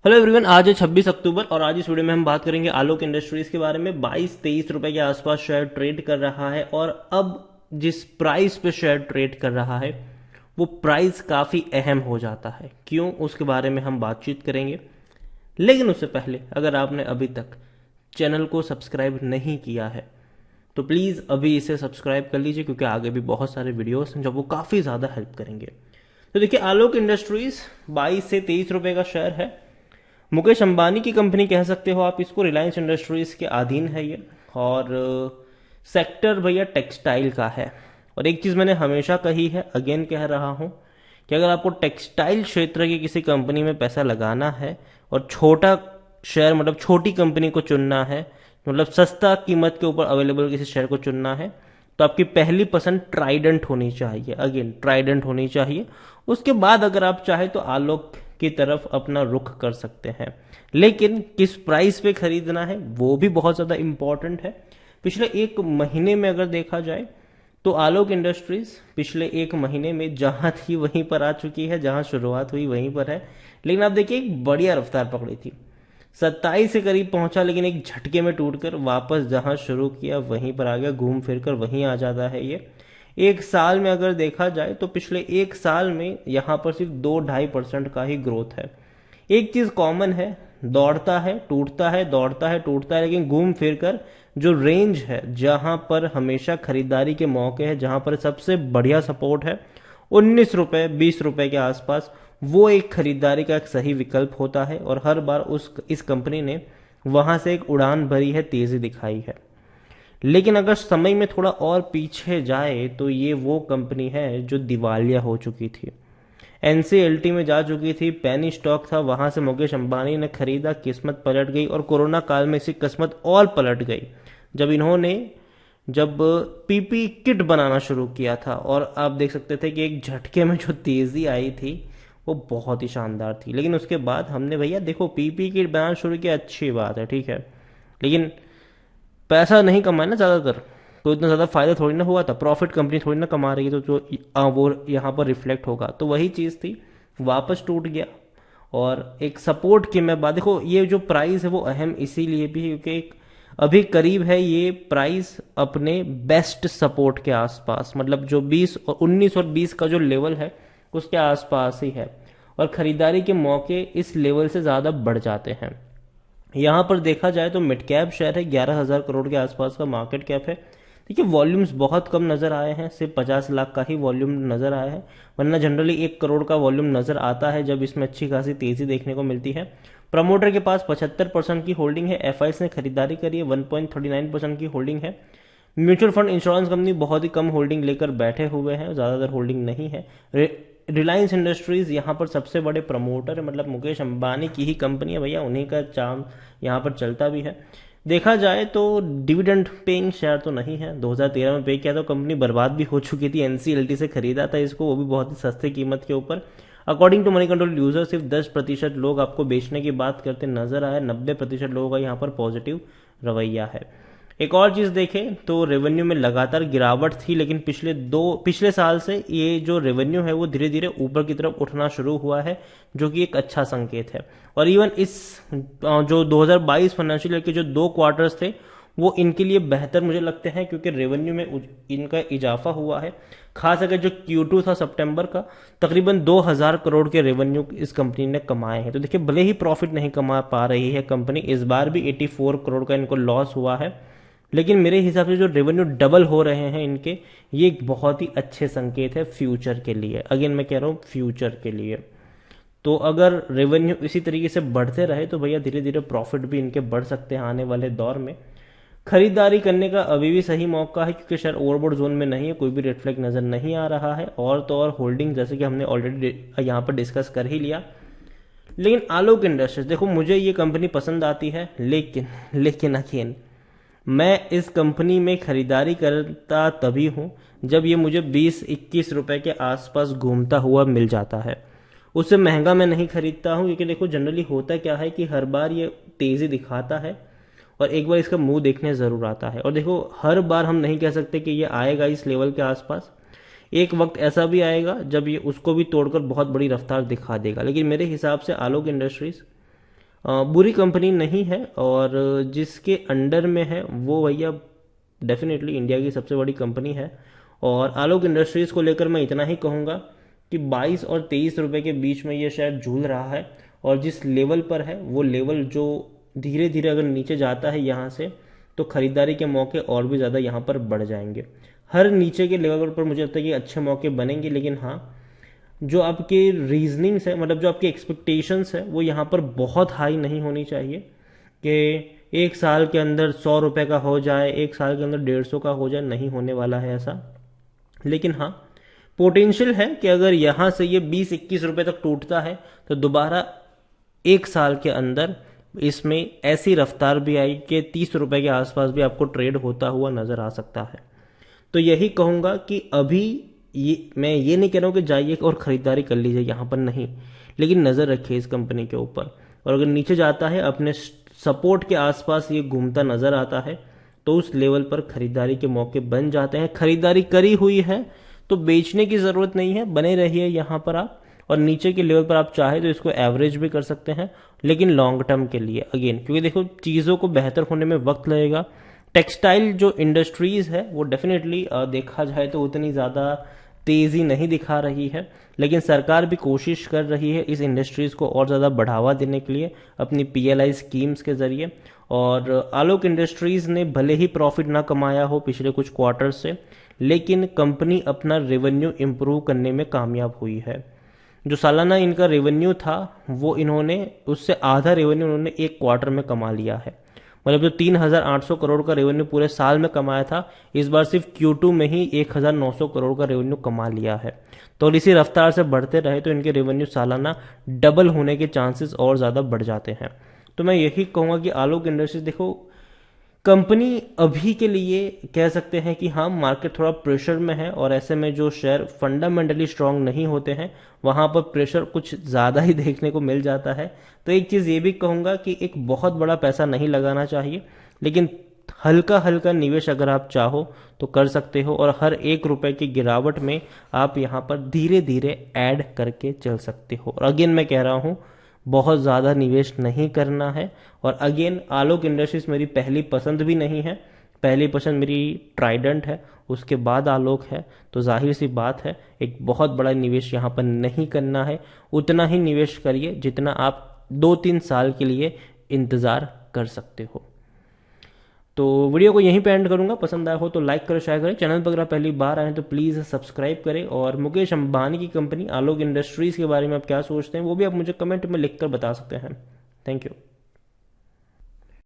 Hello everyone, आज है 26 अक्टूबर और आज इस वीडियो में हम बात करेंगे आलोक इंडस्ट्रीज के बारे में। 22-23 रुपए के आसपास शेयर ट्रेड कर रहा है और अब जिस प्राइस पे शेयर ट्रेड कर रहा है वो प्राइस काफ़ी अहम हो जाता है। क्यों, उसके बारे में हम बातचीत करेंगे। लेकिन उससे पहले अगर आपने अभी तक चैनल को सब्सक्राइब नहीं किया है तो प्लीज़ अभी इसे सब्सक्राइब कर लीजिए, क्योंकि आगे भी बहुत सारे वीडियोस हैं जो वो काफ़ी ज़्यादा हेल्प करेंगे। तो देखिए, आलोक इंडस्ट्रीज 22 से 23 रुपए का शेयर है। मुकेश अंबानी की कंपनी कह सकते हो आप इसको, रिलायंस इंडस्ट्रीज के अधीन है ये। और सेक्टर भैया टेक्सटाइल का है। और एक चीज़ मैंने हमेशा कही है, अगेन कह रहा हूँ कि अगर आपको टेक्सटाइल क्षेत्र की किसी कंपनी में पैसा लगाना है और छोटा शेयर मतलब छोटी कंपनी को चुनना है, मतलब सस्ता कीमत के ऊपर अवेलेबल किसी शेयर को चुनना है, तो आपकी पहली पसंद ट्राइडेंट होनी चाहिए। अगेन ट्राइडेंट होनी चाहिए। उसके बाद अगर आप चाहे तो आलोक की तरफ अपना रुख कर सकते हैं। लेकिन किस प्राइस पे खरीदना है वो भी बहुत ज़्यादा इंपॉर्टेंट है। पिछले एक महीने में अगर देखा जाए तो आलोक इंडस्ट्रीज पिछले एक महीने में जहां थी वहीं पर आ चुकी है, जहां शुरुआत हुई वहीं पर है। लेकिन आप देखिए, एक बढ़िया रफ्तार पकड़ी थी, 27 के करीब पहुंचा, लेकिन एक झटके में टूटकर वापस जहां शुरू किया वहीं पर आ गया, घूम फिर कर वहीं आ जाता है ये। एक साल में अगर देखा जाए तो पिछले एक साल में यहाँ पर सिर्फ 2-2.5% का ही ग्रोथ है। एक चीज कॉमन है, दौड़ता है टूटता है, दौड़ता है टूटता है, लेकिन घूम फिर कर जो रेंज है जहां पर हमेशा खरीदारी के मौके हैं, जहां पर सबसे बढ़िया सपोर्ट है 19 रुपए 20 रुपए के आसपास, वो एक खरीदारी का एक सही विकल्प होता है। और हर बार इस कंपनी ने वहां से एक उड़ान भरी है, तेजी दिखाई है। लेकिन अगर समय में थोड़ा और पीछे जाए तो ये वो कंपनी है जो दिवालिया हो चुकी थी, एनसीएलटी में जा चुकी थी, पेनी स्टॉक था, वहां से मुकेश अंबानी ने खरीदा, किस्मत पलट गई और कोरोना काल में इसकी किस्मत और पलट गई जब पीपी किट बनाना शुरू किया था। और आप देख सकते थे कि एक झटके में जो तेजी आई थी वो बहुत ही शानदार थी। लेकिन उसके बाद हमने भैया देखो पीपी किट बनाना शुरू किया, अच्छी बात है, ठीक है, लेकिन पैसा नहीं कमाया ना ज़्यादातर, तो इतना ज़्यादा फायदा थोड़ी ना हुआ था। प्रॉफिट कंपनी थोड़ी ना कमा रही है, तो जो वो यहाँ पर रिफ्लेक्ट होगा। तो वही चीज़ थी, वापस टूट गया। और एक सपोर्ट की मैं बात, देखो ये जो प्राइस है वो अहम इसीलिए भी है क्योंकि एक अभी करीब है ये प्राइस अपने बेस्ट सपोर्ट के आसपास, मतलब जो 19 और 20 का जो लेवल है उसके आसपास ही है। और खरीदारी के मौके इस लेवल से ज़्यादा बढ़ जाते हैं। यहाँ पर देखा जाए तो मिड कैप शेयर है, 11,000 करोड़ के आसपास का मार्केट कैप है। देखिए, वॉल्यूम्स बहुत कम नजर आए हैं, सिर्फ 50 लाख का ही वॉल्यूम नजर आया है, वरना जनरली 1 करोड़ का वॉल्यूम नजर आता है जब इसमें अच्छी खासी तेजी देखने को मिलती है। प्रमोटर के पास 75% की होल्डिंग है, एफआईएस ने खरीदारी करी है, 1.39% की होल्डिंग है। म्यूचुअल फंड इंश्योरेंस कंपनी बहुत ही कम होल्डिंग लेकर बैठे हुए हैं, ज़्यादातर होल्डिंग नहीं है। रिलायंस इंडस्ट्रीज यहाँ पर सबसे बड़े प्रमोटर है, मतलब मुकेश अंबानी की ही कंपनी है भैया, उन्हीं का चाम यहाँ पर चलता भी है। देखा जाए तो डिविडेंड पेइंग शेयर तो नहीं है, 2013 में पे किया तो कंपनी बर्बाद भी हो चुकी थी, एनसीएलटी से खरीदा था इसको, वो भी बहुत ही सस्ते कीमत के ऊपर। According to Moneycontrol user सिर्फ 10% लोग आपको बेचने की बात करते नजर आए, 90% लोगों का यहाँ पर पॉजिटिव रवैया है। एक और चीज देखें तो रेवेन्यू में लगातार गिरावट थी, लेकिन पिछले साल से ये जो रेवेन्यू है वो धीरे धीरे ऊपर की तरफ उठना शुरू हुआ है, जो कि एक अच्छा संकेत है। और इवन इस जो 2022 फाइनेंशियल ईयर के जो 2 क्वार्टर्स थे वो इनके लिए बेहतर मुझे लगते हैं, क्योंकि रेवेन्यू में इनका इजाफा हुआ है। खास अगर जो Q2 था सितंबर का, तकरीबन 2,000 करोड़ के रेवेन्यू इस कंपनी ने कमाए हैं। तो देखिए, भले ही प्रॉफिट नहीं कमा पा रही है कंपनी, इस बार भी 84 करोड़ का इनको लॉस हुआ है, लेकिन मेरे हिसाब से जो रेवेन्यू डबल हो रहे हैं इनके, ये एक बहुत ही अच्छे संकेत है फ्यूचर के लिए। अगेन मैं कह रहा हूँ फ्यूचर के लिए। तो अगर रेवेन्यू इसी तरीके से बढ़ते रहे तो भैया धीरे धीरे प्रॉफिट भी इनके बढ़ सकते हैं आने वाले दौर में। खरीदारी करने का अभी भी सही मौका है, क्योंकि शेयर ओवरबॉट जोन में नहीं है, कोई भी रेड फ्लैग नजर नहीं आ रहा है। और तो और होल्डिंग जैसे कि हमने ऑलरेडी यहाँ पर डिस्कस कर ही लिया। लेकिन आलोक इंडस्ट्रीज, देखो मुझे ये कंपनी पसंद आती है, लेकिन अगेन मैं इस कंपनी में खरीदारी करता तभी हूं जब ये मुझे 20-21 रुपए के आसपास घूमता हुआ मिल जाता है। उससे महंगा मैं नहीं खरीदता हूं, क्योंकि देखो जनरली होता क्या है कि हर बार ये तेजी दिखाता है और एक बार इसका मुंह देखने जरूर आता है। और देखो, हर बार हम नहीं कह सकते कि ये आएगा इस लेवल के आसपास, एक वक्त ऐसा भी आएगा जब ये उसको भी तोड़कर बहुत बड़ी रफ्तार दिखा देगा। लेकिन मेरे हिसाब से आलोक इंडस्ट्रीज बुरी कंपनी नहीं है, और जिसके अंडर में है वो भैया डेफिनेटली इंडिया की सबसे बड़ी कंपनी है। और आलोक इंडस्ट्रीज़ को लेकर मैं इतना ही कहूँगा कि 22 और 23 रुपए के बीच में ये शायद झूल रहा है, और जिस लेवल पर है वो लेवल जो धीरे धीरे अगर नीचे जाता है यहाँ से, तो खरीदारी के मौके और भी ज़्यादा यहाँ पर बढ़ जाएंगे। हर नीचे के लेवल पर मुझे लगता है कि अच्छे मौके बनेंगे, लेकिन हाँ, जो आपके रीजनिंग्स है, मतलब जो आपके एक्सपेक्टेशंस है, वो यहाँ पर बहुत हाई नहीं होनी चाहिए कि एक साल के अंदर 100 रुपये का हो जाए, एक साल के अंदर 150 का हो जाए, नहीं होने वाला है ऐसा। लेकिन हाँ, पोटेंशियल है कि अगर यहाँ से ये 20-21 रुपये तक टूटता है तो दोबारा एक साल के अंदर इसमें ऐसी रफ्तार भी आई कि 30 रुपये के आसपास भी आपको ट्रेड होता हुआ नजर आ सकता है। तो यही कहूँगा कि अभी मैं ये नहीं कह रहा हूँ कि जाइए और ख़रीदारी कर लीजिए, यहाँ पर नहीं, लेकिन नज़र रखिए इस कंपनी के ऊपर। और अगर नीचे जाता है, अपने सपोर्ट के आसपास ये घूमता नज़र आता है, तो उस लेवल पर खरीदारी के मौके बन जाते हैं। खरीदारी करी हुई है तो बेचने की ज़रूरत नहीं है, बने रहिए यहाँ पर आप। और नीचे के लेवल पर आप चाहे तो इसको एवरेज भी कर सकते हैं, लेकिन लॉन्ग टर्म के लिए अगेन, क्योंकि देखो चीज़ों को बेहतर होने में वक्त लगेगा। टेक्सटाइल जो इंडस्ट्रीज़ है वो डेफिनेटली देखा जाए तो उतनी ज़्यादा तेज़ी नहीं दिखा रही है, लेकिन सरकार भी कोशिश कर रही है इस इंडस्ट्रीज़ को और ज़्यादा बढ़ावा देने के लिए अपनी पीएलआई स्कीम्स के ज़रिए। और आलोक इंडस्ट्रीज़ ने भले ही प्रॉफिट ना कमाया हो पिछले कुछ क्वार्टर्स से, लेकिन कंपनी अपना रेवेन्यू इम्प्रूव करने में कामयाब हुई है। जो सालाना इनका रेवेन्यू था वो इन्होंने उससे आधा रेवेन्यू उन्होंने एक क्वार्टर में कमा लिया है। मतलब जो 3,800 करोड़ का रेवेन्यू पूरे साल में कमाया था, इस बार सिर्फ Q2 में ही 1,900 करोड़ का रेवेन्यू कमा लिया है। तो इसी रफ्तार से बढ़ते रहे तो इनके रेवेन्यू सालाना डबल होने के चांसेस और ज़्यादा बढ़ जाते हैं। तो मैं यही कहूँगा कि आलोक इंडस्ट्रीज देखो, कंपनी अभी के लिए कह सकते हैं कि हाँ, मार्केट थोड़ा प्रेशर में है, और ऐसे में जो शेयर फंडामेंटली स्ट्रांग नहीं होते हैं वहाँ पर प्रेशर कुछ ज़्यादा ही देखने को मिल जाता है। तो एक चीज़ ये भी कहूँगा कि एक बहुत बड़ा पैसा नहीं लगाना चाहिए, लेकिन हल्का हल्का निवेश अगर आप चाहो तो कर सकते हो, और हर 1 रुपए की गिरावट में आप यहाँ पर धीरे धीरे ऐड करके चल सकते हो। और अगेन मैं कह रहा हूँ, बहुत ज़्यादा निवेश नहीं करना है। और अगेन आलोक इंडस्ट्रीज मेरी पहली पसंद भी नहीं है, पहली पसंद मेरी ट्राइडेंट है, उसके बाद आलोक है। तो जाहिर सी बात है, एक बहुत बड़ा निवेश यहाँ पर नहीं करना है। उतना ही निवेश करिए जितना आप 2-3 साल के लिए इंतज़ार कर सकते हो। तो वीडियो को यहीं पे एंड करूंगा। पसंद आया हो तो लाइक करें, शेयर करें। चैनल पर अगर आप पहली बार आए तो प्लीज़ सब्सक्राइब करें। और मुकेश अंबानी की कंपनी आलोक इंडस्ट्रीज़ के बारे में आप क्या सोचते हैं वो भी आप मुझे कमेंट में लिखकर बता सकते हैं। Thank you.